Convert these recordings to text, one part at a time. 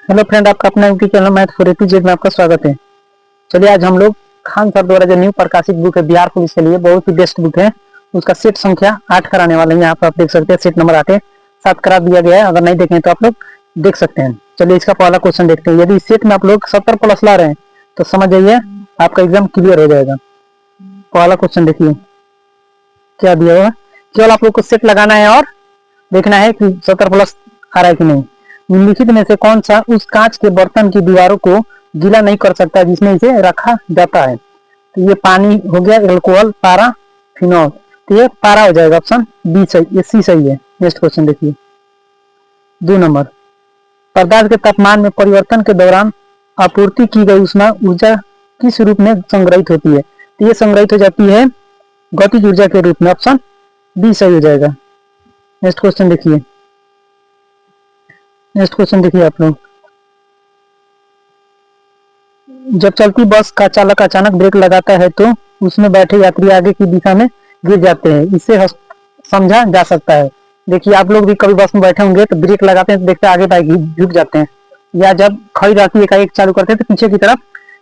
Hello friend, आपका अपना YouTube channel math for A to Z में आपका स्वागत है। चलिए आज हम लोग खान सर द्वारा जो न्यू प्रकाशित बुक है बिहार पुलिस के लिए बहुत ही बेस्ट बुक है, उसका सेट संख्या 8 कराने वाले हैं। यहाँ पर आप देख सकते हैं सेट नंबर 8 है, 7 करा दिया गया है। अगर नहीं देखें तो आप लोग देख सकते हैं। चलिए इसका पहला क्वेश्चन देखते हैं। यदि इस सेट में आप लोग 70 प्लस ला रहे हैं तो समझ जाइए आपका एग्जाम क्लियर हो जाएगा। पहला क्वेश्चन देखिए क्या दिया हुआ। केवल आप लोग को सेट लगाना है और देखना है कि 70 प्लस आ रहा है कि नहीं। निम्नलिखित में से कौन सा उस कांच के बर्तन की दीवारों को गीला नहीं कर सकता जिसमें इसे रखा जाता है। तो ये पानी हो गया, एल्कोहल, पारा, फिनॉल। तो ये पारा हो जाएगा, ऑप्शन बी सही, ये सी सही है। नेक्स्ट क्वेश्चन देखिए 2 नंबर। पदार्थ के तापमान में परिवर्तन के दौरान आपूर्ति की गई ऊष्मा ऊर्जा किस रूप में संग्रहित होती है। तो ये संग्रहित हो जाती है गतिज ऊर्जा के रूप में, ऑप्शन बी सही हो जाएगा। नेक्स्ट क्वेश्चन देखिए आप लोग। जब चलती बस का चालक अचानक ब्रेक लगाता है तो उसमें बैठे यात्री आगे की दिशा में गिर जाते हैं। इसे समझा जा सकता है। देखिए आप लोग भी कभी बस में बैठे होंगे तो ब्रेक लगाते हैं तो देखते आगे बाइक झुक जाते हैं, या जब खड़ी रहती है एकाएक चालू करते हैं तो पीछे की तरफ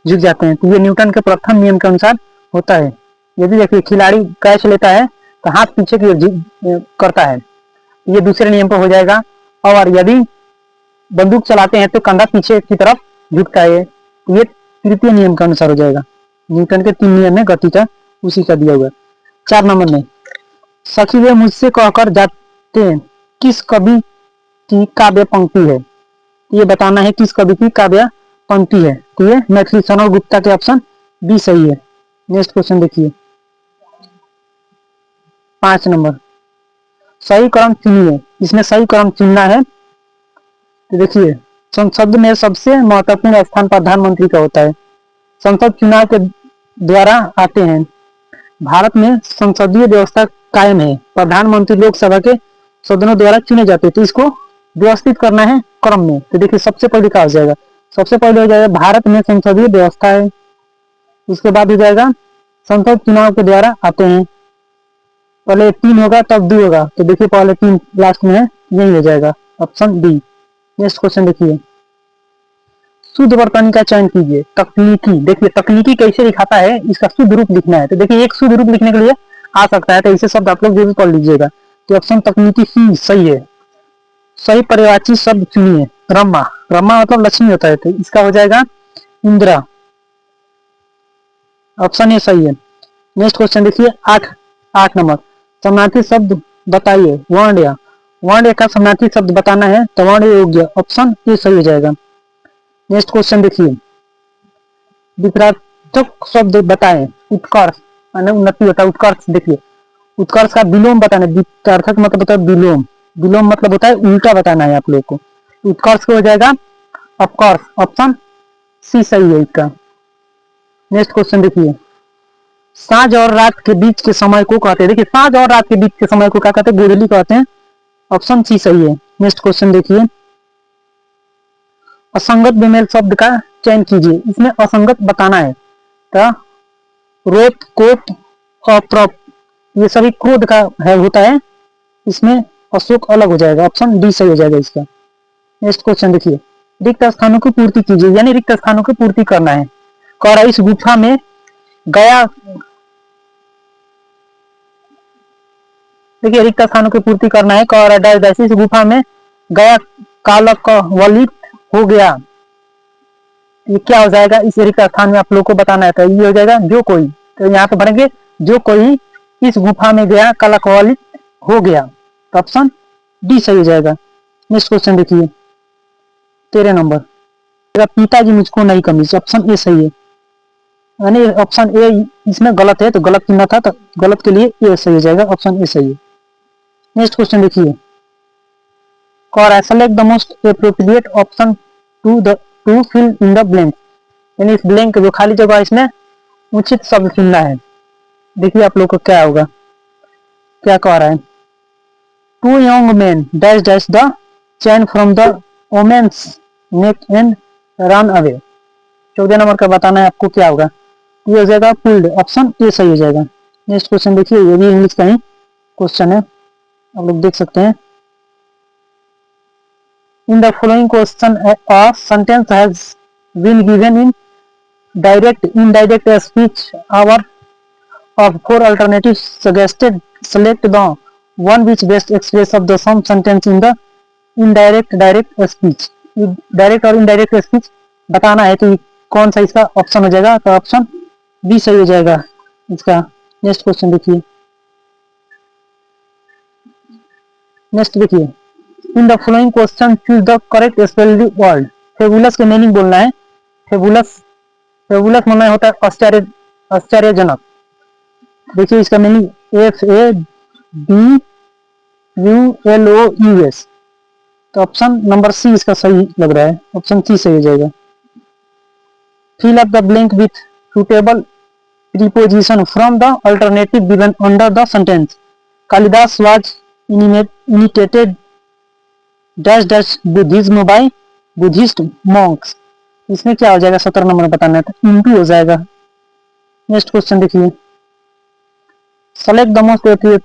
झुक जाते हैं। तो ये न्यूटन के प्रथम नियम के अनुसार होता है। यदि देखिए खिलाड़ी कैच लेता है तो हाथ पीछे की ओर करता है, ये दूसरे नियम पर हो जाएगा। और यदि बंदूक चलाते हैं तो कंधा पीछे की तरफ झुकता है, ये तृतीय नियम के अनुसार हो जाएगा। न्यूटन के 3 नियम में गति का उसी का दिया हुआ है। 4 नंबर में सखी वे मुझसे कहकर जाते हैं किस कवि की काव्य पंक्ति है। ये बताना है किस कवि की काव्य पंक्ति है। तो ये मैथिली सनोर गुप्ता के ऑप्शन बी सही है। नेक्स्ट क्वेश्चन देखिए 5 नंबर। सही क्रम चुनिए, इसमें सही क्रम चुनना है। तो देखिए संसद में सबसे महत्वपूर्ण स्थान प्रधानमंत्री का होता है। संसद चुनाव के द्वारा आते हैं। भारत में संसदीय व्यवस्था कायम है। प्रधानमंत्री लोकसभा के सदनों द्वारा चुने जाते हैं। तो इसको व्यवस्थित करना है क्रम में। तो देखिए सबसे पहले क्या हो जाएगा, सबसे पहले हो जाएगा भारत में संसदीय व्यवस्था है। उसके बाद हो जाएगा संसद चुनाव के द्वारा आते हैं। पहले 3 होगा तब 2 होगा। तो देखिए पहले 3 लास्ट में है, यही हो जाएगा ऑप्शन डी। नेक्स्ट क्वेश्चन देखिए शुद्ध वर्तनी का चयन कीजिए। तकनीकी, देखिए तकनीकी कैसे दिखाता है, इसका शुद्ध रूप लिखना है। तो देखिए एक शुद्ध रूप लिखने के लिए आ सकता है, तो इसे शब्द आप लोग जरूर पढ़ लीजिएगा। तो ऑप्शन तकनीकी सी सही है। सही पर्यायवाची शब्द चुनिए। रमा, रमा मतलब लक्ष्मी होता है, तो इसका हो जाएगा इंदिरा, ऑप्शन ए सही है। नेक्स्ट क्वेश्चन देखिए 8 नंबर। समानार्थी शब्द बताइए। वर्ण का समानार्थी शब्द बताना है, तो वर्ण योग्य, ऑप्शन ए सही हो जाएगा। नेक्स्ट क्वेश्चन देखिए विपरीतक शब्द बताएं। उत्कर्ष उन्नति होता है, उत्कर्ष। देखिए उत्कर्ष का विलोम बताना है। विपरीतक मतलब होता है विलोम, विलोम मतलब होता है उल्टा बताना है आप लोग को। उत्कर्ष को हो जाएगा अपकर्ष, ऑप्शन सी सही है इसका। नेक्स्ट क्वेश्चन देखिए साँझ और रात के बीच के समय को कहते हैं। देखिए साँझ और रात के बीच के समय को क्या कहते हैं, गोधूली कहते हैं, ऑप्शन सी सही है। नेक्स्ट क्वेश्चन देखिए असंगत बेमेल शब्द का चयन कीजिए। इसमें असंगत बताना है। तो रोत, कोप, अप्रप, ये सभी क्रोध का है होता है, इसमें अशोक अलग हो जाएगा, ऑप्शन डी सही हो जाएगा इसका। नेक्स्ट क्वेश्चन देखिए रिक्त स्थानों की पूर्ति कीजिए, यानी रिक्त स्थानों की पूर्ति करना है। कह रहा इस गुफा में गया, देखिए रिक्त स्थानों की पूर्ति करना है। कह रहा इस गुफा में गया कालक वलित हो गया, ये क्या हो जाएगा, इस रिक्त स्थान में आप लोग को बताना है। तो ये हो जाएगा जो कोई, तो यहाँ पे भरेंगे जो कोई इस गुफा में गया कलकवलित हो गया, तो ऑप्शन डी सही हो जाएगा। नेक्स्ट क्वेश्चन देखिए 13 नंबर। पिताजी मुझको नहीं कमीज, ऑप्शन ए सही है। यानी ऑप्शन ए इसमें गलत है, तो गलत चुनना था, तो गलत के लिए ए सही हो जाएगा, ऑप्शन ए सही है। नेक्स्ट क्वेश्चन देखिए select the most appropriate option to fill in the blank, यानी इस ब्लैंक जो खाली जगह इसमें उचित शब्द चुनना है। देखिए आप लोग को क्या होगा, क्या कह रहा है। Two young man dash dash the chain from the women's neck and run away. 14 number का बताना है आपको क्या होगा, ये हो जाएगा पुल्ड, ऑप्शन ए सही हो जाएगा। नेक्स्ट क्वेश्चन देखिए ये भी इंग्लिश का ही क्वेश्चन है, आप लोग देख सकते हैं। In the following question, a sentence has been given in direct, indirect speech. Our of four alternatives suggested. Select the one which best expresses the sum sentence in the indirect direct speech. Direct और indirect speech बताना है तो कौन सा इसका option हो जाएगा, तो ऑप्शन बी सही हो जाएगा इसका। नेक्स्ट क्वेश्चन देखिए, नेक्स्ट देखिए, in the following question choose the correct spelled word. Fabulous के मीनिंग बोलना है। फेबुलस, फेबुलस माना होता है आश्चर्य, आश्चर्यजनक। देखिए इसका मीनिंग FABULOUS, तो ऑप्शन नंबर सी इसका सही लग रहा है, ऑप्शन सी सही हो जाएगा। Fill up the blank with suitable preposition from the alternative given under the sentence. Kalidas was imitated dash dash Buddhism by Buddhist monks. इसमें क्या हो जाएगा, 17 नंबर बताना है, तो इंटू हो जाएगा। नेक्स्ट क्वेश्चन देखिए, select the most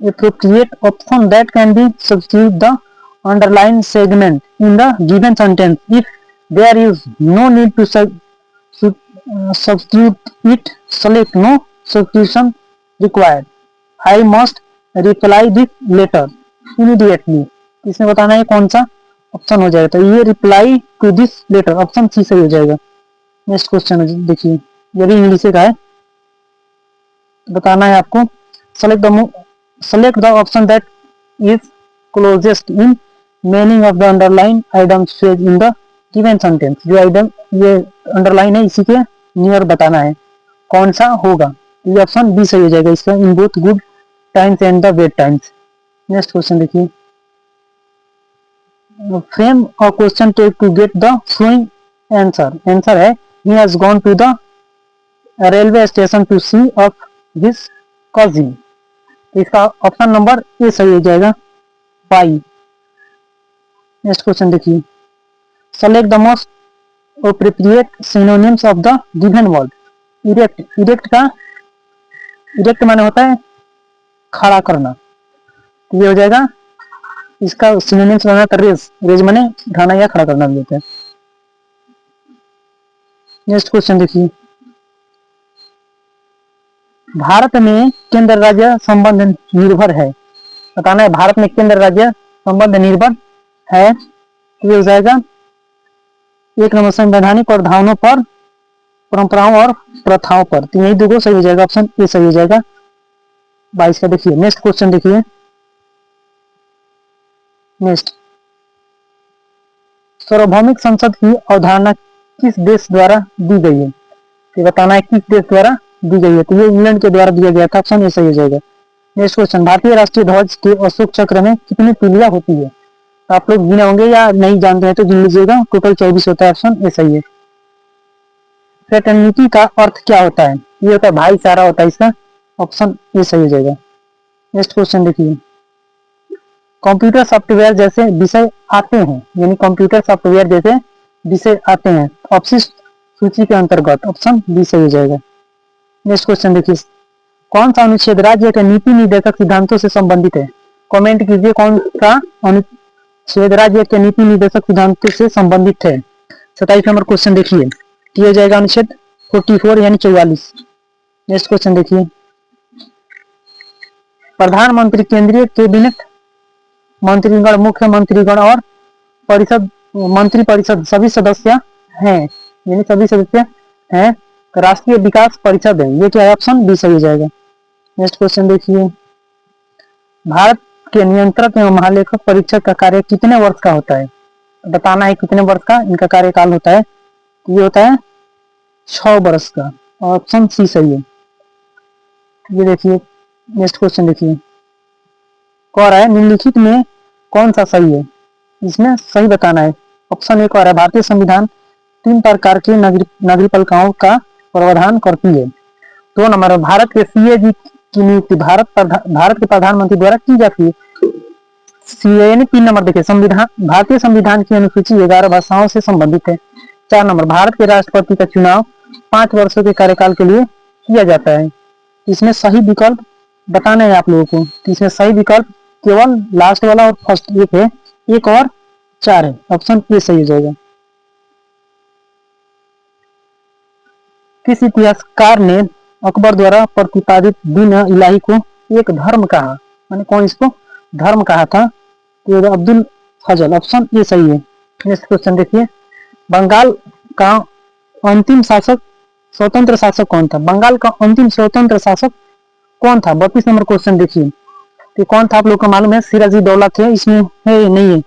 appropriate option that can be substitute the underlined segment in the given sentence. If there is no need to substitute it, select no substitution required. I must reply this letter immediately. इसमें बताना है कौन सा option हो जाएगा, तो ये reply to this letter, option C सही हो जाएगा। नेक्स्ट क्वेश्चन देखिए, ये भी इंग्लिश का है, बताना है आपको। Select the option that is closest in meaning of the underline items phrase in the given sentence। जो आइटम ये अंडरलाइन है इसी के नियर बताना है कौन सा होगा, ये ऑप्शन बी सही हो जाएगा इसका, in both good times and the bad times. Next question देखिए, frame a question to get the flowing answer. Answer है he has gone to the railway station to see of his cousin। इसका option number A सही हो जाएगा, by. Next question देखिए, select the most appropriate synonyms of the given word. Erect, erect का erect माने होता है खड़ा करना, ये हो जाएगा इसका सिनोनिम्स बना था रेज, रेज माने उठाना या खड़ा करना भी होता है। नेक्स्ट क्वेश्चन देखिए, भारत में केंद्र राज्य संबंध निर्भर है, बताना है भारत में केंद्र राज्य संबंध निर्भर है, ये हो जाएगा एक नंबर संवैधानिक और धारणों पर, परंपराओं और प्रथाओं पर, तो यही दो सही हो जाएगा, ऑप्शन ए सही हो जाएगा 22 का। देखिए नेक्स्ट क्वेश्चन देखिए, नेक्स्ट, सार्वभौमिक संसद की अवधारणा किस देश द्वारा दी गई है, ये बताना है किस देश द्वारा दी गई है, तो ये इंग्लैंड के द्वारा दिया गया था, ऑप्शन ए सही हो जाएगा। नेक्स्ट क्वेश्चन, भारतीय राष्ट्रीय ध्वज के अशोक चक्र में कितनी तीलियां होती है, तो आप लोग गिने होंगे या नहीं जानते हैं तो गिन लीजिएगा, टोटल 24 होता है, ऑप्शन ए सही है। फ्रेटर्निटी का अर्थ क्या होता है, ये होता है भाईचारा होता है इसका, ऑप्शन ए सही हो जाएगा। नेक्स्ट क्वेश्चन देखिए, कंप्यूटर सॉफ्टवेयर जैसे विषय आते हैं, यानी कंप्यूटर सॉफ्टवेयर जैसे विषय आते हैं अपशिष्ट सूची के अंतर्गत, ऑप्शन बी सही हो जाएगा। नेक्स्ट क्वेश्चन देखिए, कौन सा अनुच्छेद राज्य के नीति निर्देशक सिद्धांतों से संबंधित है, कमेंट कीजिए कौन सा अनुच्छेद राज्य के नीति निर्देशक सिद्धांतों से संबंधित है। 27 नंबर क्वेश्चन देखिए, ये हो जाएगा अनुच्छेद 44 यानी 44। नेक्स्ट क्वेश्चन देखिए, प्रधानमंत्री केंद्रीय कैबिनेट मंत्रीगण, मुख्यमंत्रीगण और परिषद, मंत्री परिषद सभी सदस्य हैं, यानी सभी सदस्य हैं, राष्ट्रीय विकास परिषद है, ये क्या है, ऑप्शन बी सही हो जाएगा। नेक्स्ट क्वेश्चन देखिए, भारत के नियंत्रक एवं महालेखक परीक्षक का कार्य कितने वर्ष का होता है, बताना है कितने वर्ष का इनका कार्यकाल होता है, ये होता है 6 वर्ष का, ऑप्शन सी सही है। ये देखिए नेक्स्ट क्वेश्चन देखिए, कह रहा है निम्नलिखित में कौन सा सही है, इसमें सही बताना है। ऑप्शन ए कह रहा है भारतीय संविधान 3 प्रकार के नागरिकपालिकाओं का प्रावधान करती है। 2 नंबर, भारत के सीएजी की नियुक्ति भारत के प्रधानमंत्री द्वारा की जाती है, सीए यानी 3 नंबर देखिए, संविधान, भारतीय संविधान की अनुसूची 11 भाषाओं से संबंधित है। 4 नंबर, भारत के राष्ट्रपति का चुनाव 5 वर्षों के कार्यकाल के लिए किया जाता है। इसमें सही विकल्प बताना है आप लोगों को, इसमें सही विकल्प केवल लास्ट वाला और फर्स्ट एक है, एक और 4 है, ऑप्शन ए सही हो जाएगा। किस इतिहासकार ने अकबर द्वारा प्रतिपादित दीन इलाही को एक धर्म कहा, मैंने कौन इसको धर्म कहा था? तो अब्दुल फजल, ऑप्शन ए सही है। नेक्स्ट क्वेश्चन देखिए, बंगाल का अंतिम शासक स्वतंत्र शासक कौन था? बंगाल का अंतिम स्वतंत्र शासक कौन था? 32 नंबर क्वेश्चन देखिए, तो कौन था आप लोग को मालूम है? सिराजी दौला थे, इसमें है नहीं है,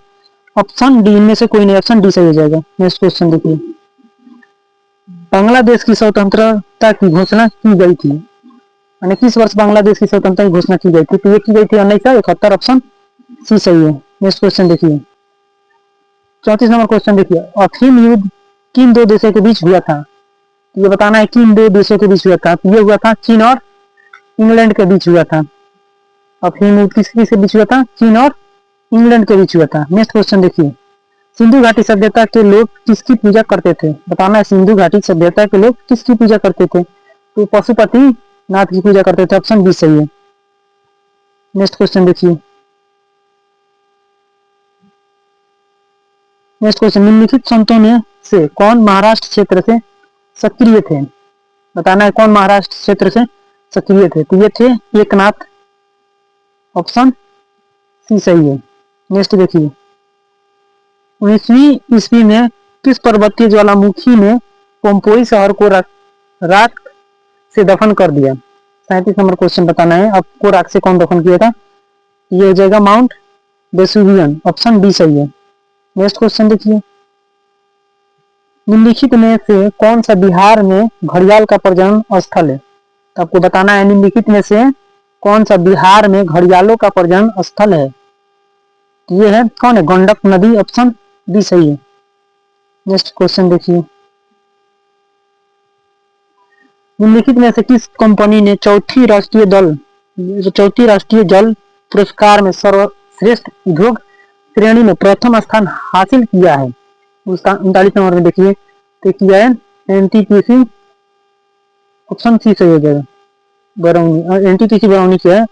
ऑप्शन डी, इनमें से कोई नहीं, ऑप्शन डी सही हो जाएगा। नेक्स्ट क्वेश्चन देखिए, बांग्लादेश की स्वतंत्रता की घोषणा की गई थी, यानी किस वर्ष बांग्लादेश की स्वतंत्रता की घोषणा की गई थी? तो ये की गई थी 1971, ऑप्शन सी सही है। नेक्स्ट क्वेश्चन देखिए, 34 नंबर क्वेश्चन देखिए, अफीम युद्ध किन दो देशों के बीच हुआ था? ये बताना है किन दो देशों के बीच हुआ था। ये हुआ था चीन और इंग्लैंड के बीच हुआ था। अफीम युद्ध किसके बीच हुआ था? चीन और इंग्लैंड के बीच हुआ था। नेक्स्ट क्वेश्चन देखिए, सिंधु घाटी सभ्यता के लोग किसकी पूजा करते थे? बताना है सिंधु घाटी सभ्यता के लोग किसकी पूजा करते थे? तो पशुपति नाथ की पूजा करते थे, ऑप्शन बी सही है। नेक्स्ट क्वेश्चन देखिए, नेक्स्ट क्वेश्चन, निम्नलिखित संतों में से कौन महाराष्ट्र क्षेत्र से सक्रिय थे? बताना है कौन महाराष्ट्र क्षेत्र से सक्रिय थे? तो ये थे एकनाथ, ऑप्शन सी सही है। नेक्स्ट देखिए, 19वीं ईस्वी में किस पर्वतीय ज्वालामुखी ने पोम्पोई शहर को राख से दफन कर दिया? 37 नंबर क्वेश्चन बताना है आपको, राख से कौन दफन किया था? ये हो जाएगा माउंट वेसुवियन, ऑप्शन डी सही है। नेक्स्ट क्वेश्चन देखिए, निम्नलिखित में से कौन सा बिहार में घड़ियाल का प्रजनन स्थल है? तो आपको बताना है निम्नलिखित में से कौन सा बिहार में घड़ियालों का प्रजनन स्थल है? ये है कौन है? गंडक नदी, ऑप्शन डी सही है। नेक्स्ट क्वेश्चन देखिए, निम्नलिखित में से किस कंपनी ने चौथी राष्ट्रीय जल पुरस्कार में सर्वश्रेष्ठ उद्योग श्रेणी में प्रथम स्थान हासिल किया है? उसका 39 नंबर में देखिए, तो किया है एनटीपीसी, ऑप्शन सी सही हो जाएगा। बरौनी, एनटीपीसी बरौनी क्या है?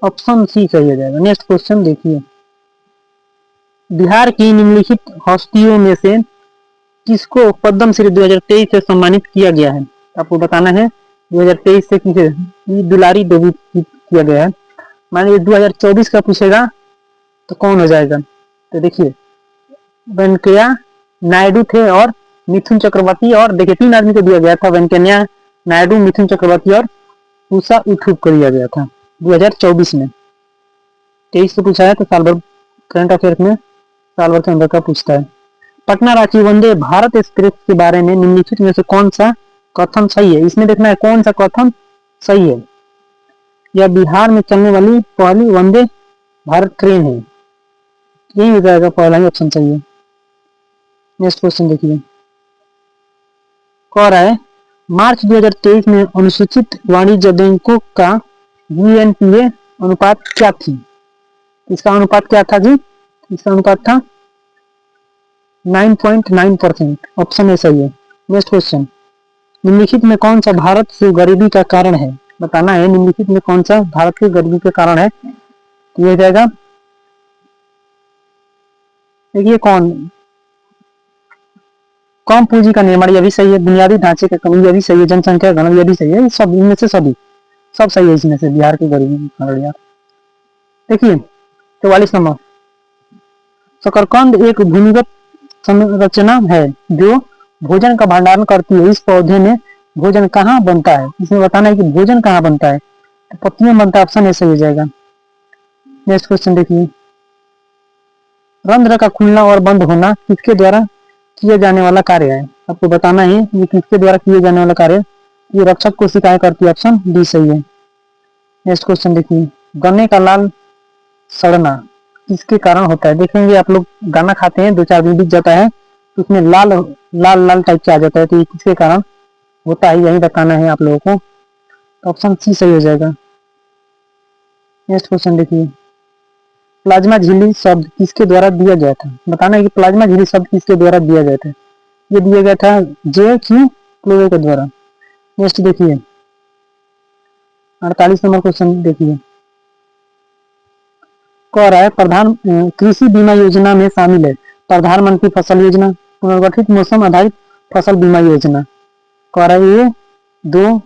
ऑप्शन सी सही हो जाएगा। नेक्स्ट क्वेश्चन देखिए, बिहार की निम्नलिखित हस्तियों में से किसको पद्म श्री 2023 से सम्मानित किया गया है? आपको बताना है 2023 से किसे? दुलारी देवी किया गया है। मान लीजिए 2024 का पूछेगा तो कौन हो जाएगा? तो देखिए, वेंकैया नायडू थे और मिथुन चक्रवर्ती, और देखिए 3 आदमी को दिया गया था, वेंकैया नायडू, मिथुन चक्रवर्ती और उषा उथुप को दिया गया था 2024 में। 23 से पूछा है तो साल भर करंट अफेयर्स में साल भर के अंदर का पूछता है। पटना रांची वंदे भारत एक्सप्रेस के बारे में निम्नलिखित में से कौन सा कथन सही है? इसमें देखना है कौन सा कथन सही है। यह बिहार में चलने वाली पहली वंदे भारत ट्रेन है, यही हो जाएगा, पहला ही ऑप्शन सही है। नेक्स्ट क्वेश्चन देखिए, कह रहा है मार्च 2023 में अनुसूचित वाणिज्य बैंकों का जीएनपीए अनुपात क्या थी? इसका अनुपात क्या था जी? इसका अनुपात था 9.9%, ऑप्शन ए सही है। नेक्स्ट क्वेश्चन, निम्नलिखित में कौन सा भारत से गरीबी का कारण है? बताना है निम्नलिखित में कौन सा भारत की गरीबी का कारण है? तो ये जाएगा, देखिए कम पूंजी का निर्माण, यह भी सही है। बुनियादी ढांचे की कमी, यह भी सही है। जनसंख्या घनत्व, यह भी सही है। सब इनमें से सब सही है इसमें से, बिहार की गरीबी का कारण। यार देखिए 44 नंबर, शकरकंद एक भूमिगत संरचना है जो भोजन का भंडारण करती है। इस पौधे में भोजन कहाँ बनता है? इसमें बताना है कि भोजन कहाँ बनता है। तो पत्तियों में बनता है, ऑप्शन ए सही हो जाएगा। नेक्स्ट क्वेश्चन देखिए, रंध्र का खुलना और बंद होना किसके द्वारा किया जाने वाला कार्य है? आपको बताना है ये किसके द्वारा किए जाने वाला कार्य। ये रक्षक कोशिकाएं करती है, ऑप्शन डी सही है। नेक्स्ट क्वेश्चन देखिए, गन्ने का लाल सड़ना किसके कारण होता है? देखेंगे आप लोग, गाना खाते हैं 2-4 दिन बीत जाता है तो उसमें लाल लाल लाल टाइप से आ जाता है, तो ये किसके कारण होता है, यही बताना है आप लोगों को। तो ऑप्शन सी सही हो जाएगा। नेक्स्ट क्वेश्चन देखिए, प्लाज्मा झिल्ली शब्द किसके द्वारा दिया गया था? बताना है कि प्लाज्मा झिल्ली शब्द किसके द्वारा दिया गया था। ये दिया गया था जे.क्यू. क्लोवे के द्वारा। नेक्स्ट देखिए, 48 नंबर क्वेश्चन देखिए, कह रहा है प्रधान कृषि बीमा योजना में शामिल है प्रधानमंत्री फसल योजना, पुनर्गठित मौसम आधारित फसल बीमा योजना। कह रहा है ये दो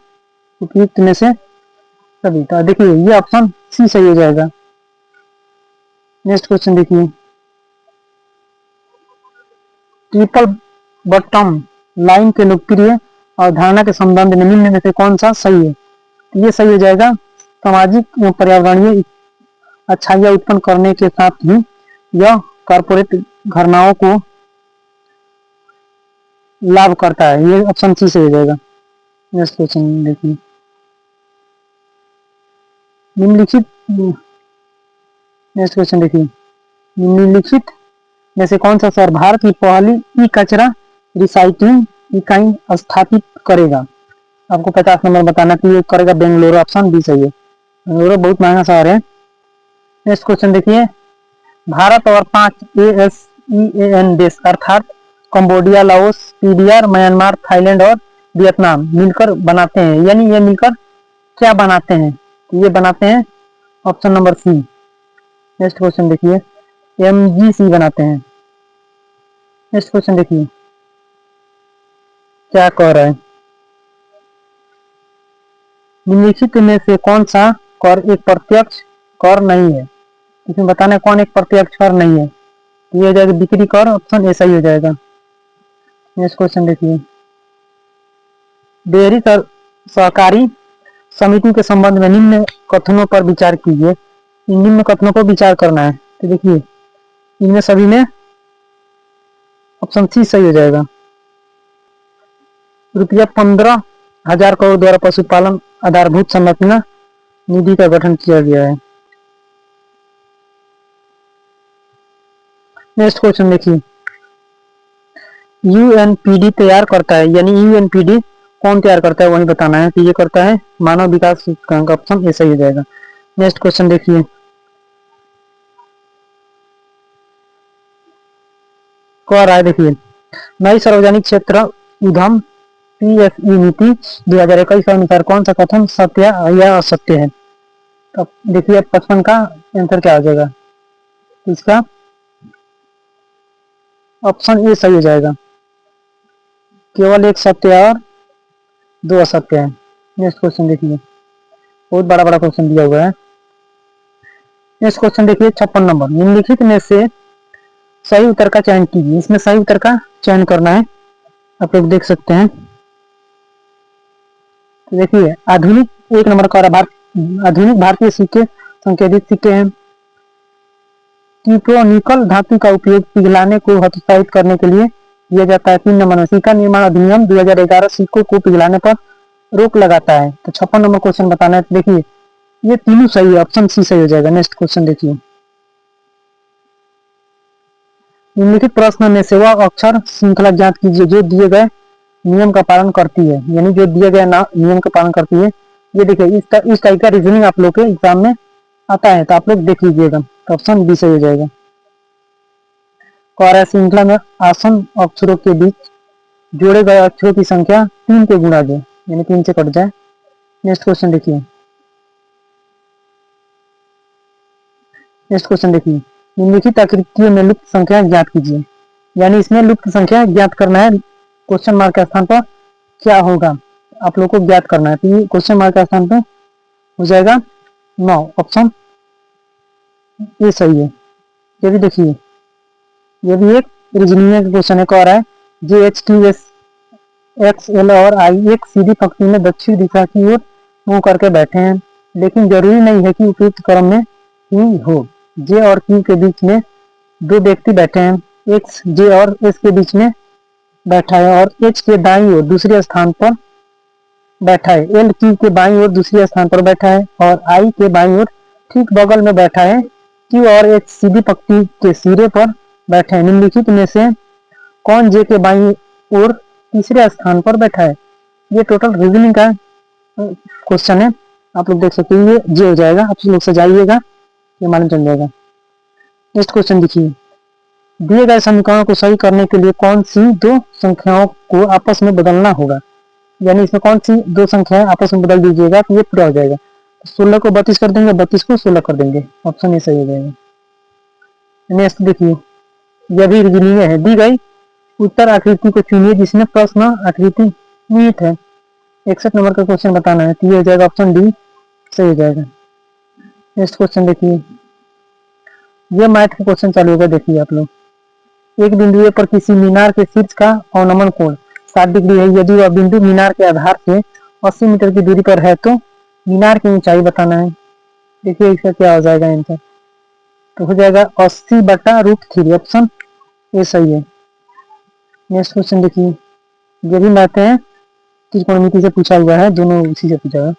उपयुक्त में से सभी। तो देखिए ये ऑप्शन सी सही हो जाएगा। नेक्स्ट क्वेश्चन देखिए, ट्रिपल बॉटम लाइन के लोकप्रिय अवधारणा के संबंध में निम्न में से कौन सा सही है? ये सही हो जाएगा, सामाजिक एवं पर्यावरणीय अच्छाइयाँ उत्पन्न करने के साथ ही यह कॉर्पोरेट घटनाओं को लाभ करता है। ये ऑप्शन सी से हो जाएगा। नेक्स्ट क्वेश्चन देखिए, निम्नलिखित नेक्स्ट क्वेश्चन देखिए, निम्नलिखित में से कौन सा शहर भारत की पहली ई कचरा रिसाइक्लिंग इकाई स्थापित करेगा? आपको 50 नंबर बताना कि ये करेगा बेंगलुरु। ऑप्शन बी सही है, बेंगलुरु बहुत महंगा शहर है। नेक्स्ट क्वेश्चन देखिए, भारत और 5 ASEAN देश अर्थात Cambodia, Laos, PDR, Myanmar, Thailand और वियतनाम मिलकर बनाते हैं, यानी ये मिलकर क्या बनाते हैं? ये बनाते हैं option number C. Next question देखिए, MGC बनाते हैं। नेक्स्ट क्वेश्चन देखिए क्या कह रहा है, निम्नलिखित में से कौन सा कर एक प्रत्यक्ष कर नहीं है? इसमें बताना है कौन एक प्रत्यक्ष कर नहीं है। ये हो जाएगा बिक्री कर, ऑप्शन ए सही हो जाएगा। नेक्स्ट क्वेश्चन देखिए, डेयरी सहकारी समिति के संबंध में निम्न कथनों पर विचार कीजिए। इन निम्न कथनों पर विचार करना है। तो देखिए इनमें सभी में ऑप्शन सी सही हो जाएगा। ₹15,000 करोड़ द्वारा पशुपालन आधारभूत संरचना निधि का गठन किया गया है। नेक्स्ट क्वेश्चन देखिए, UNPD तैयार करता है, यानी UNPD कौन तैयार करता है वही बताना है। तो ये करता है मानव विकास सूचकांक, ऑप्शन ए सही हो जाएगा। नेक्स्ट क्वेश्चन देखिए, कह रहा है देखिए, नई सार्वजनिक क्षेत्र उद्यम PSE नीति 2021 के अनुसार कौन सा कथन सत्य या असत्य है? तो देखिए 55 का आंसर क्या हो जाएगा? इसका ऑप्शन ए सही हो जाएगा, केवल एक सत्य और 2 असत्य है। नेक्स्ट क्वेश्चन देखिए, बहुत बड़ा बड़ा क्वेश्चन दिया हुआ है। नेक्स्ट क्वेश्चन देखिए 56 नंबर, निम्नलिखित में से सही उत्तर का चयन कीजिए। इसमें सही उत्तर का चयन करना है, आप लोग देख सकते हैं। तो देखिए आधुनिक, एक नंबर का आधुनिक भारतीय सिक्के संकेतित सिक्के हैं। टिप्रोनिकल धातु का उपयोग पिघलाने को हतोत्साहित करने के लिए किया जाता है। 3 नंबर में सिक्का निर्माण अधिनियम 2011 सिक्कों को पिघलाने पर रोक लगाता है। तो 56 नंबर क्वेश्चन बताना है। तो देखिए ये तीनों सही है, ऑप्शन सी सही हो जाएगा। नेक्स्ट क्वेश्चन देखिए, निम्नलिखित प्रश्न में से वह अक्षर श्रृंखला ज्ञात कीजिए जो दिए गए नियम का पालन करती है, यानी जो दिए गए नियम का पालन करती है। ये देखिए इस टाइप का रीजनिंग आप लोग के एग्जाम में आता है, तो आप लोग देख लीजिएगा। तो ऑप्शन बी सही हो जाएगा। कह श्रृंखला में आसन अक्षरों के बीच जोड़े गए अक्षरों की संख्या 3 के गुणा दे, यानी 3 से कट जाए। नेक्स्ट क्वेश्चन देखिए, निम्नलिखित आकृतियों में लुप्त संख्या ज्ञात कीजिए, यानी इसमें लुप्त संख्या ज्ञात करना है। क्वेश्चन मार्क के स्थान पर क्या होगा आप लोग को ज्ञात करना है। तो ये क्वेश्चन मार्क के स्थान पर हो जाएगा 9, ऑप्शन ये सही है। ये भी देखिए, ये भी एक रीजनिंग का क्वेश्चन है। कह रहा है JHTS XL और I एक सीधी पंक्ति में दक्षिण दिशा की ओर मुंह करके बैठे हैं, लेकिन जरूरी नहीं है कि उपयुक्त क्रम में ही हो। J और Q के बीच में 2 व्यक्ति बैठे हैं, X J और S के बीच में बैठा है और H के दाईं ओर दूसरे स्थान पर बैठा है, L Q के बाईं ओर दूसरे स्थान पर बैठा है और I के बाईं ओर ठीक बगल में बैठा है। Q और H सीधी पंक्ति के सिरे पर बैठे हैं। निम्नलिखित में से कौन J के बाईं ओर तीसरे स्थान पर बैठा है? ये टोटल रीजनिंग का क्वेश्चन है, आप लोग देख सकते हैं। ये J हो जाएगा, आप लोग सजाइएगा, ये मालूम चल जाएगा। नेक्स्ट क्वेश्चन देखिए, दिए गए समीकरणों को सही करने के लिए कौन सी 2 संख्याओं को आपस में बदलना होगा, यानी इसमें कौन सी 2 संख्याएं आपस में बदल दीजिएगा तो ये पूरा हो जाएगा। 16 को 32 कर देंगे, 32 को 16 कर देंगे, ऑप्शन ए सही हो जाएगा। नेक्स्ट देखिए, यदि रीजनिंग है दी गई उत्तर आकृति को चुनिए जिसमें प्रश्न आकृति निहित है। 61 नंबर का क्वेश्चन बताना है, तो ये हो जाएगा ऑप्शन डी सही हो जाएगा। नेक्स्ट क्वेश्चन देखिए, ये मैथ का क्वेश्चन चालू होगा, देखिए आप लोग। एक बिंदु पर किसी मीनार के शीर्ष का अवनमन कोण 60 डिग्री है। यदि वह बिंदु मीनार के आधार से 80 मीटर की दूरी पर है तो मीनार की ऊंचाई बताना है। देखिए इसका क्या हो जाएगा आंसर, तो हो जाएगा 80/√3, ऑप्शन ए सही है। नेक्स्ट क्वेश्चन देखिए, ये भी मैथ है, त्रिकोणमिति से पूछा हुआ है, दोनों उसी से पूछा है।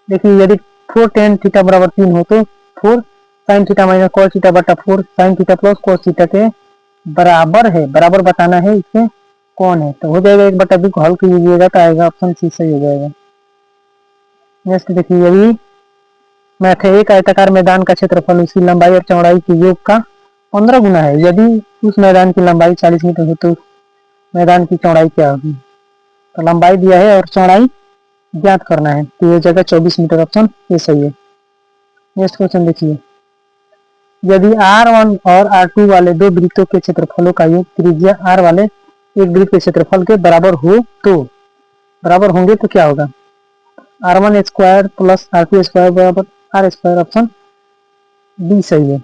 देखिए यदि 4 tan थीटा बराबर 3 हो तो 4 sin theta minus cos theta बटा 4 sin theta plus cos theta के बराबर है, बराबर बताना है, इसमें कौन है, तो हो जाएगा 1/2 को हल कीजिएगा तो आएगा ऑप्शन सी सही हो जाएगा। नेक्स्ट देखिए, यदि मैथ है, एक आयताकार मैदान का क्षेत्रफल उसकी लंबाई और चौड़ाई के योग का 15 गुना है। यदि उस मैदान की लंबाई 40 मीटर हो तो मैदान की चौड़ाई क्या होगी, तो लंबाई दिया है और चौड़ाई ज्ञात करना है, तो ये जगह 24 मीटर, ऑप्शन ये सही है। नेक्स्ट क्वेश्चन देखिए, यदि R1 और R2 वाले दो वृत्तों के क्षेत्रफलों का योग त्रिज्या R वाले एक वृत्त के क्षेत्रफल के बराबर हो तो बराबर होंगे तो क्या होगा, R1 square plus R2 square बराबर R स्क्वायर, ऑप्शन डी सही है।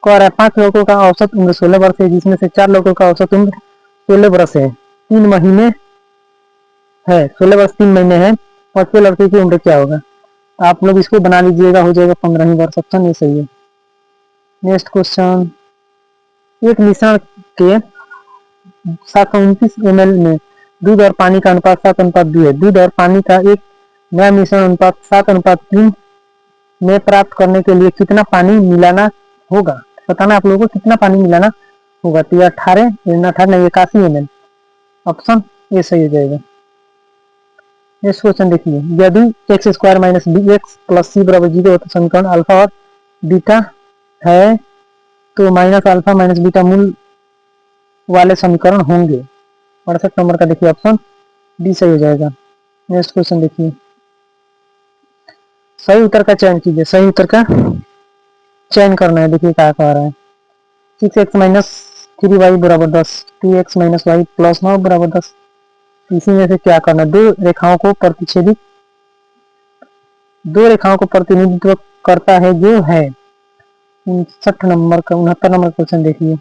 कह रहा है 5 लोगों का औसत उम्र 16 वर्ष है, जिसमें से 4 लोगों का औसत उम्र 16 वर्ष है, 3 महीने है, 16 वर्ष 3 महीने है, पांचवें लड़के की उम्र क्या होगा, तो आप लोग इसको बना लीजिएगा, हो जाएगा 15 वर्ष, ऑप्शन ये सही है। नेक्स्ट क्वेश्चन, एक मिश्रण के 729 ml में दूध और पानी का अनुपात 7:2 है। दूध और पानी का एक नया मिश्रण अनुपात 7:3 में प्राप्त करने के लिए कितना पानी मिलाना होगा, बताना आप लोगों को कितना पानी मिलाना होगा, तो 18 81 ml, ऑप्शन ए सही हो जाएगा। नेक्स्ट क्वेश्चन देखिए, यदि x square minus b x plus c बराबर 0 हो तो समीकरण अल्फा और बीटा है, तो माइनस अल्फा माइनस बीटा मूल वाले समीकरण होंगे। 68 नंबर का देखिए ऑप्शन डी सही हो जाएगा। नेक्स्ट क्वेश्चन देखिए, सही उत्तर का चयन कीजिए, सही उत्तर का चयन करना है। देखिए क्या कह रहा है, 6x माइनस 3y बराबर 10, 2x माइनस वाई प्लस 9 बराबर 10, इसी में से क्या करना है, दो रेखाओं को प्रतिनिधित्व करता है जो है 69 नंबर क्वेश्चन देखिए,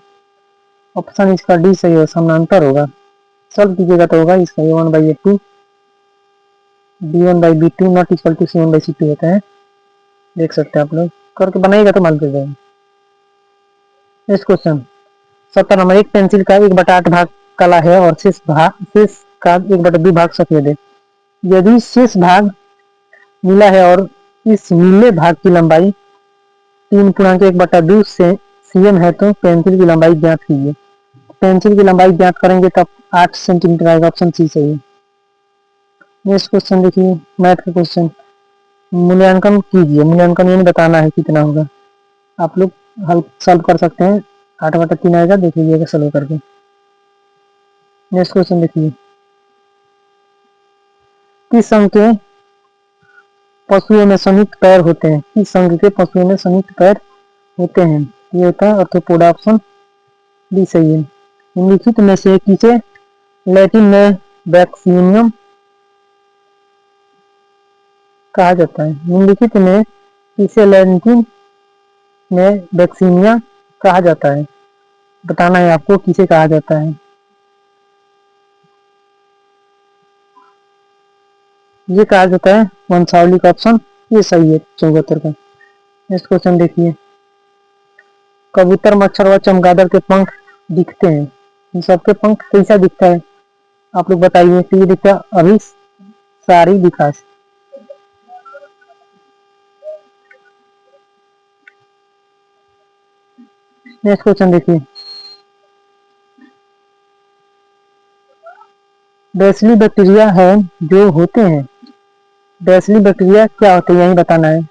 ऑप्शन इसका डी सही है, समानांतर होगा, सॉल्व कीजिएगा तो होगा इसका a1/a2 b1/b2 not equal to c1/c2 होता है, देख सकते हैं आप लोग, करके बनाइएगा तो मालूम चल जाएगा। नेक्स्ट क्वेश्चन 70 नंबर, एक पेंसिल का 1/8 भाग काला है और शेष का 1/2 भाग सफेद है। यदि शेष भाग नीला है और इस नीले भाग की लंबाई 3 × 1/2 से cm है तो पेंसिल की लंबाई ज्ञात कीजिए। पेंसिल की लंबाई ज्ञात करेंगे तब 8 सेंटीमीटर आएगा, ऑप्शन सी सही है। नेक्स्ट क्वेश्चन देखिए, मैथ का क्वेश्चन, मूल्यांकन कीजिए, मूल्यांकन ये नहीं बताना है कितना होगा, आप लोग हल सॉल्व कर सकते हैं, 8/3 आएगा, देख लीजिएगा सॉल्व करके। नेक्स्ट क्वेश्चन देखिए, किस संघ के पशुओं में संयुक्त पैर होते हैं, किस संघ के पशुओं में संयुक्त पैर होते हैं, ये होता है ऑर्थोपोडा, ऑप्शन डी सही है। निम्नलिखित में से किसे लैटिन में वैक्सीनियम कहा जाता है, निम्नलिखित में किसे लैटिन में वैक्सीनिया कहा जाता है, बताना है आपको किसे कहा जाता है, ये कहा जाता है वंशावली का, ऑप्शन ये सही है 74 का। नेक्स्ट क्वेश्चन देखिए, कबूतर, मच्छर व चमगादड़ के पंख दिखते हैं, इन सबके पंख कैसा दिखता है आप लोग बताइए, तो ये दिखता है अभिसारी विकास। नेक्स्ट क्वेश्चन देखिए, बैसिली बैक्टीरिया है जो होते हैं, बैसिली बैक्टीरिया क्या होते हैं यही बताना है।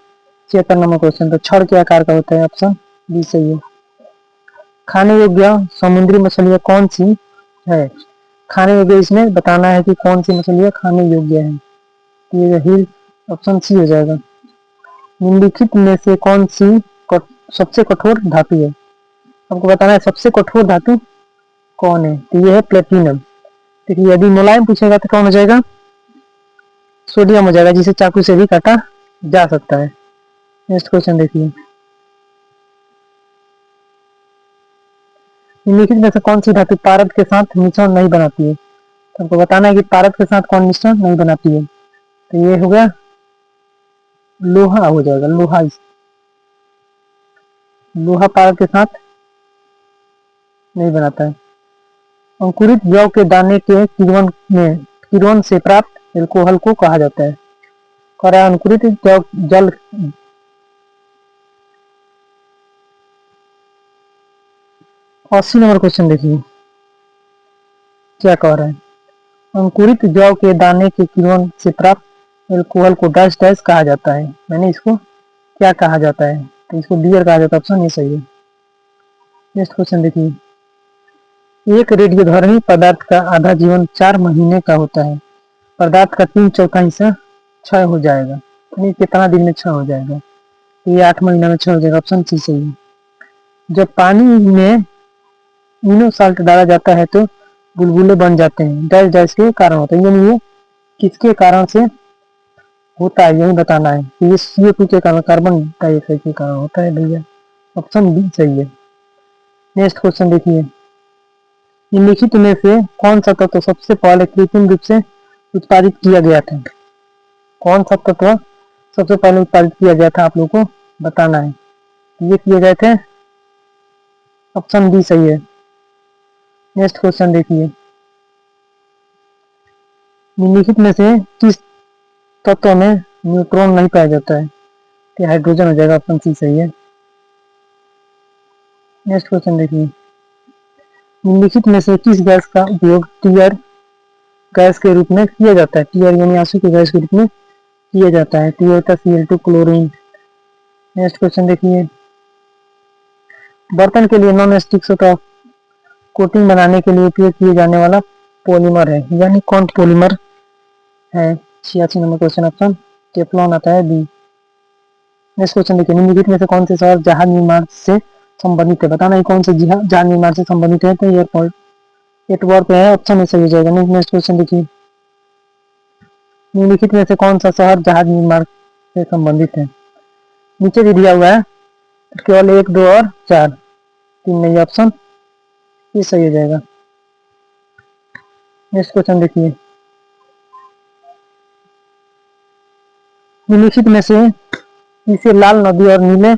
76 नंबर क्वेश्चन, तो छड़ के आकार का होता है, ऑप्शन बी सही है। खाने योग्य समुद्री मछलियां कौन सी है, खाने योग्य इसमें बताना है कि कौन सी मछलियां खाने योग्य है, ये हिल, ऑप्शन सी हो जाएगा। निम्नलिखित में से कौन सी सबसे कठोर धातु है, आपको बताना है सबसे कठोर धातु कौन है, तो ये है प्लेटिनम। देखिए यदि मुलायम पूछेगा तो कौन हो जाएगा, सोडियम हो जाएगा, जिसे चाकू से भी काटा जा सकता है। नेक्स्ट क्वेश्चन देखिए, निम्नलिखित में से कौन सी धातु पारद के साथ मिश्रण नहीं बनाती है, तो आपको बताना है कि पारद के साथ कौन मिश्रण नहीं बनाती है, तो ये हो गया लोहा हो जाएगा, लोहा। लोहा पारद के साथ नहीं बनाता है। अंकुरित जौ के दाने के किण्वन से प्राप्त एल्कोहल को कहा जाता है। कह रहा है अंकुरित जौ जल 80 नंबर क्वेश्चन देखिए क्या कह रहा है, अंकुरित जौ के दाने के किण्वन से प्राप्त एल्कोहल को डैश डैश कहा जाता है। मैंने इसको क्या कहा जाता है, तो इसको बियर कहा जाता है, ऑप्शन ये सही है। नेक्स्ट क्वेश्चन देखिए, एक रेडियोधर्मी पदार्थ का आधा जीवन 4 महीने का होता है, पदार्थ का 3/4 हिस्सा क्षय हो जाएगा, यानी कितना दिन में क्षय हो जाएगा, ये 8 महीना में क्षय हो जाएगा, ऑप्शन सी सही है। जब पानी में इनो साल्ट डाला जाता है तो बुलबुले बन जाते हैं, डैश डैश के कारण होता है, यानी ये किसके कारण से होता है यही बताना है, ये CO2 के कारण, कार्बन डाइऑक्साइड के कारण होता है भैया, ऑप्शन बी सही है। नेक्स्ट क्वेश्चन देखिए, निम्नलिखित में से कौन सा तत्व सबसे पहले कृत्रिम रूप से उत्पादित किया गया था, कौन सा तत्व सबसे पहले उत्पादित किया गया था, आप लोगों को बताना है। ये किए गए थे, ऑप्शन बी सही है। नेक्स्ट क्वेश्चन देखिए, निम्नलिखित में से किस तत्व में न्यूट्रॉन नहीं पाया जाता है, तो हाइड्रोजन हो जाएगा, ऑप्शन सी सही है। नेक्स्ट क्वेश्चन देखिए, निम्नलिखित में से किस गैस का उपयोग टीयर गैस के रूप में किया जाता है, टीयर यानी आंसू के गैस के रूप में किया जाता है, तो ये होता है Cl2 क्लोरीन। नेक्स्ट क्वेश्चन देखिए, बर्तन के लिए नॉन स्टिक सतह कोटिंग बनाने के लिए उपयोग किए जाने वाला पॉलीमर है, यानी कौन पॉलीमर है, 86 नंबर क्वेश्चन, ऑप्शन टेफ्लॉन आता है, बी। नेक्स्ट क्वेश्चन देखिए, निम्नलिखित में से कौन से शहर जहाज निर्माण से संबंधित है, बताना है कौन से जहाज निर्माण से संबंधित है, तो एयरपोर्ट एटवर्क पे है, ऑप्शन में सही हो जाएगा। नेक्स्ट क्वेश्चन देखिए, निम्नलिखित में से कौन सा शहर जहाज निर्माण से संबंधित है, नीचे भी दिया हुआ है, केवल 1, 2 और 4, 3 नहीं, ऑप्शन ये सही हो जाएगा। नेक्स्ट क्वेश्चन देखिए, निम्नलिखित में से इसे लाल नदी और नीले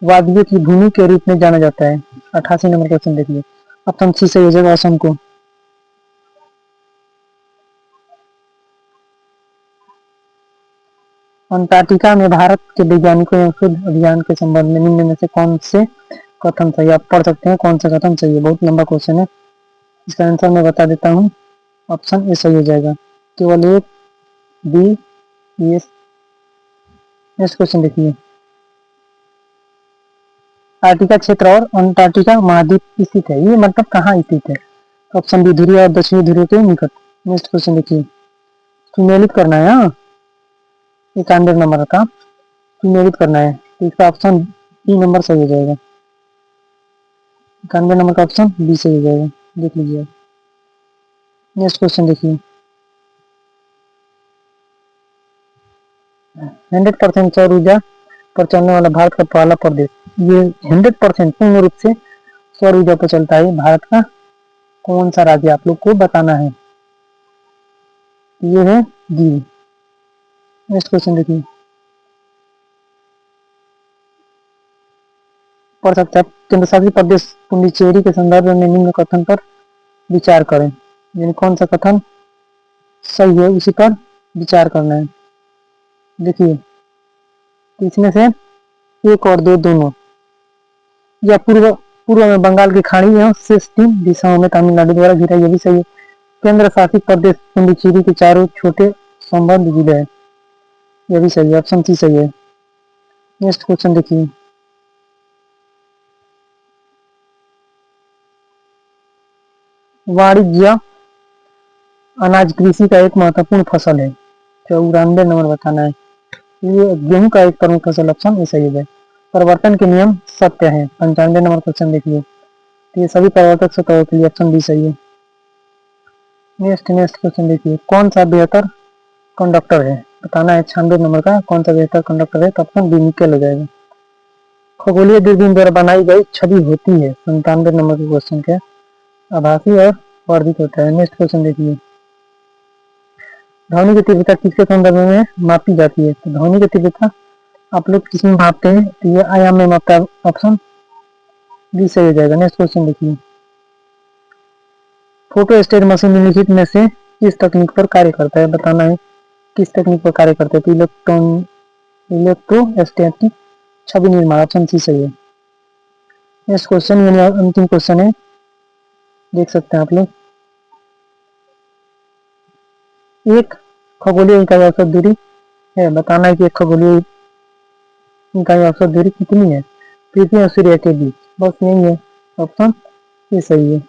वादियों की भूमि के रूप में जाना जाता है, 88 नंबर क्वेश्चन देखिए, ऑप्शन सी सही हो जाएगा, असम को। अंटार्कटिका में भारत के वैज्ञानिकों एवं शोध अभियान के संबंध में निम्न में से कौन से कथन सही, आप पढ़ सकते हैं कौन सा कथन सही है, बहुत लंबा क्वेश्चन है, इसका आंसर मैं बता देता हूँ, ऑप्शन ए सही हो जाएगा, केवल 1, बी, ये। नेक्स्ट क्वेश्चन देखिए, आर्टिका क्षेत्र और अंटार्कटिका महाद्वीप स्थित है, ये मतलब कहाँ स्थित है, ऑप्शन बी, ध्रुवीय और दक्षिणी ध्रुव के निकट। नेक्स्ट क्वेश्चन देखिए, सुमेलित करना है, 91 नंबर का सुमेलित करना है, तो इसका ऑप्शन बी नंबर सही हो जाएगा, 91 नंबर का ऑप्शन बी सही हो जाएगा, देख लीजिए। नेक्स्ट क्वेश्चन देखिए, 100% सौर ऊर्जा पर चलने वाला भारत का पहला प्रदेश, ये 100% पूर्ण रूप से सौर ऊर्जा पर चलता है, भारत का कौन सा राज्य, आप लोग को बताना है, ये है गिर। नेक्स्ट क्वेश्चन देखिए, पढ़ सकते हैं, केंद्र शासित प्रदेश पुडुचेरी के संदर्भ में निम्न कथन पर विचार करें, यानी कौन सा कथन सही है उसी पर विचार करना है। देखिए, तो इसमें से 1 और 2 दोनों, या पूर्व पूर्व में बंगाल की खाड़ी है, शेष 3 दिशाओं में तमिलनाडु द्वारा घिरा, यह भी सही है। केंद्र शासित प्रदेश पुडुचेरी के चारों छोटे संबंध जिले हैं, यह भी सही है, ऑप्शन सी सही है। नेक्स्ट क्वेश्चन देखिए, वाणिज्य अनाज कृषि का एक महत्वपूर्ण फसल है, 94 नंबर बताना है, ये गेहूं का एक प्रमुख फसल, ऑप्शन ए सही है। परिवर्तन के नियम सत्य है, 95 नंबर क्वेश्चन देखिए, तो ये सभी परावर्तक सतहों के लिए ऑप्शन बी सही है। नेक्स्ट क्वेश्चन देखिए, कौन सा बेहतर कंडक्टर है? बताना है 96 नंबर का, कौन सा बेहतर कंडक्टर है? तो ऑप्शन बी निकेल हो जाएगा। खगोलीय दूरबीन द्वारा बनाई गई छवि होती है, 97 नंबर के क्वेश्चन के, आभासी और वर्धित होता है। नेक्स्ट क्वेश्चन देखिए, ध्वनि की तीव्रता किसके संदर्भ में मापी जाती है? तो ध्वनि की तीव्रता आप लोग किसमें मापते हैं? तो ये आयाम में मापता है, ऑप्शन बी सही हो जाएगा। नेक्स्ट क्वेश्चन देखिए, फोटो स्टेट मशीन निम्नलिखित में से किस तकनीक पर कार्य करता है? बताना है किस तकनीक पर कार्य करता है। तो इलेक्ट्रोस्टैटिक छवि निर्माण, ऑप्शन सी सही है। नेक्स्ट क्वेश्चन यानी अंतिम क्वेश्चन है, देख सकते हैं आप लोग, एक खगोलीय इकाई औसत दूरी है, बताना है कि एक खगोलीय इकाई औसत दूरी कितनी है पृथ्वी और सूर्य के बीच? बस यही है, ऑप्शन ये सही है।